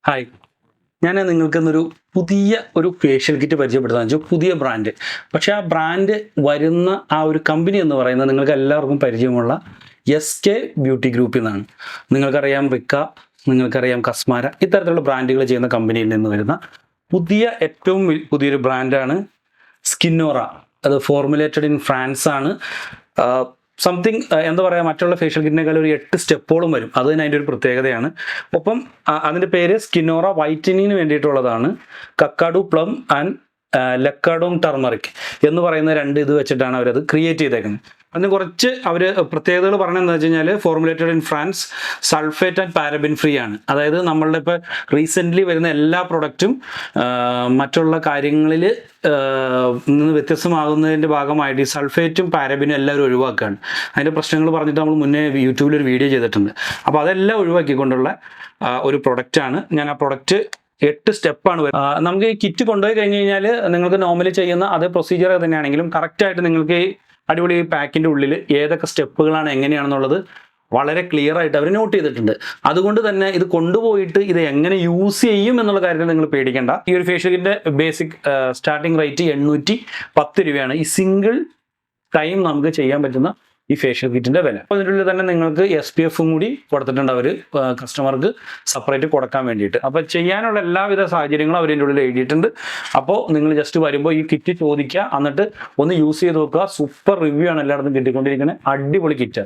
Hi, ഞാൻ നിങ്ങൾക്കിന്നൊരു പുതിയ facial kit പരിചയപ്പെടുത്താന്ന് വെച്ചാൽ പുതിയ ബ്രാൻഡ്. പക്ഷേ ആ ബ്രാൻഡ് വരുന്ന ആ ഒരു കമ്പനി എന്ന് പറയുന്നത് നിങ്ങൾക്ക് എല്ലാവർക്കും പരിചയമുള്ള SK ബ്യൂട്ടി ഗ്രൂപ്പിൽ നിന്നാണ്. നിങ്ങൾക്കറിയാം റിക്ക, നിങ്ങൾക്കറിയാം കസ്മാര, ഇത്തരത്തിലുള്ള ബ്രാൻഡുകൾ ചെയ്യുന്ന കമ്പനിയിൽ നിന്ന് വരുന്ന ഏറ്റവും പുതിയൊരു ബ്രാൻഡാണ് സ്കിന്നോറ. അത് ഫോർമുലേറ്റഡ് ഇൻ ഫ്രാൻസ് ആണ്. സംതിങ് എന്താ പറയുക, മറ്റുള്ള ഫേഷ്യൽ കിറ്റിനേക്കാൾ ഒരു 8 സ്റ്റെപ്പോളം വരും. അത് തന്നെ അതിൻ്റെ ഒരു പ്രത്യേകതയാണ്. ഒപ്പം അതിൻ്റെ പേര് സ്കിന്നോറ വൈറ്റനിങ്ങിന് വേണ്ടിയിട്ടുള്ളതാണ്. കക്കാഡു പ്ലം ആൻഡ് ലക്കാഡോം ടർമറിക് എന്ന് പറയുന്ന 2 ഇത് വെച്ചിട്ടാണ് അവരത് ക്രിയേറ്റ് ചെയ്തേക്കുന്നത്. അതിന് കുറച്ച് അവർ പ്രത്യേകതകൾ പറഞ്ഞതെന്ന് വെച്ച് കഴിഞ്ഞാൽ formulated in France, sulphate and paraben free ആണ്. അതായത് നമ്മളുടെ ഇപ്പോൾ റീസെൻ്റ്ലി വരുന്ന എല്ലാ പ്രൊഡക്റ്റും മറ്റുള്ള കാര്യങ്ങളിൽ നിന്ന് വ്യത്യസ്തമാകുന്നതിൻ്റെ ഭാഗമായിട്ട് ഈ സൾഫേറ്റും പാരബിനും എല്ലാവരും ഒഴിവാക്കുകയാണ്. അതിൻ്റെ പ്രശ്നങ്ങൾ പറഞ്ഞിട്ട് നമ്മൾ മുന്നേ യൂട്യൂബിൽ ഒരു വീഡിയോ ചെയ്തിട്ടുണ്ട്. അപ്പോൾ അതെല്ലാം ഒഴിവാക്കിക്കൊണ്ടുള്ള ഒരു പ്രൊഡക്റ്റാണ്. ഞാൻ ആ പ്രൊഡക്റ്റ് 8 സ്റ്റെപ്പാണ് വരുന്നത്. നമുക്ക് ഈ കിറ്റ് കൊണ്ടുപോയി കഴിഞ്ഞ് കഴിഞ്ഞാൽ നിങ്ങൾക്ക് നോർമലി ചെയ്യുന്ന അതേ പ്രൊസീജിയർ തന്നെയാണെങ്കിലും കറക്റ്റായിട്ട് നിങ്ങൾക്ക് ഈ അടിപൊളി പാക്കിൻ്റെ ഉള്ളിൽ ഏതൊക്കെ സ്റ്റെപ്പുകളാണ് എങ്ങനെയാണെന്നുള്ളത് വളരെ ക്ലിയർ ആയിട്ട് അവർ നോട്ട് ചെയ്തിട്ടുണ്ട്. അതുകൊണ്ട് തന്നെ ഇത് കൊണ്ടുപോയിട്ട് ഇത് എങ്ങനെ യൂസ് ചെയ്യും എന്നുള്ള കാര്യത്തിൽ നിങ്ങൾ പേടിക്കേണ്ട. ഈ ഒരു ഫേഷ്യൽ കിറ്റിൻ്റെ ബേസിക് സ്റ്റാർട്ടിംഗ് റേറ്റ് 810 രൂപയാണ്. ഈ സിംഗിൾ ടൈം നമുക്ക് ചെയ്യാൻ പറ്റുന്ന ഈ ഫേഷ്യൽ കിറ്റിൻ്റെ വില. അപ്പോൾ ഇതിനുള്ളിൽ തന്നെ നിങ്ങൾക്ക് SPF കൂടി കൊടുത്തിട്ടുണ്ട് അവർ കസ്റ്റമർക്ക് സെപ്പറേറ്റ് കൊടുക്കാൻ വേണ്ടിയിട്ട്. അപ്പോൾ ചെയ്യാനുള്ള എല്ലാവിധ സാഹചര്യങ്ങളും അവരിൻ്റെ ഉള്ളിൽ എഴുതിയിട്ടുണ്ട്. അപ്പോൾ നിങ്ങൾ ജസ്റ്റ് വരുമ്പോൾ ഈ കിറ്റ് ചോദിക്കുക, എന്നിട്ട് ഒന്ന് യൂസ് ചെയ്ത് നോക്കുക. സൂപ്പർ റിവ്യൂ ആണ് എല്ലായിടത്തും കിട്ടിക്കൊണ്ടിരിക്കുന്നത്. അടിപൊളി കിറ്റാണ്.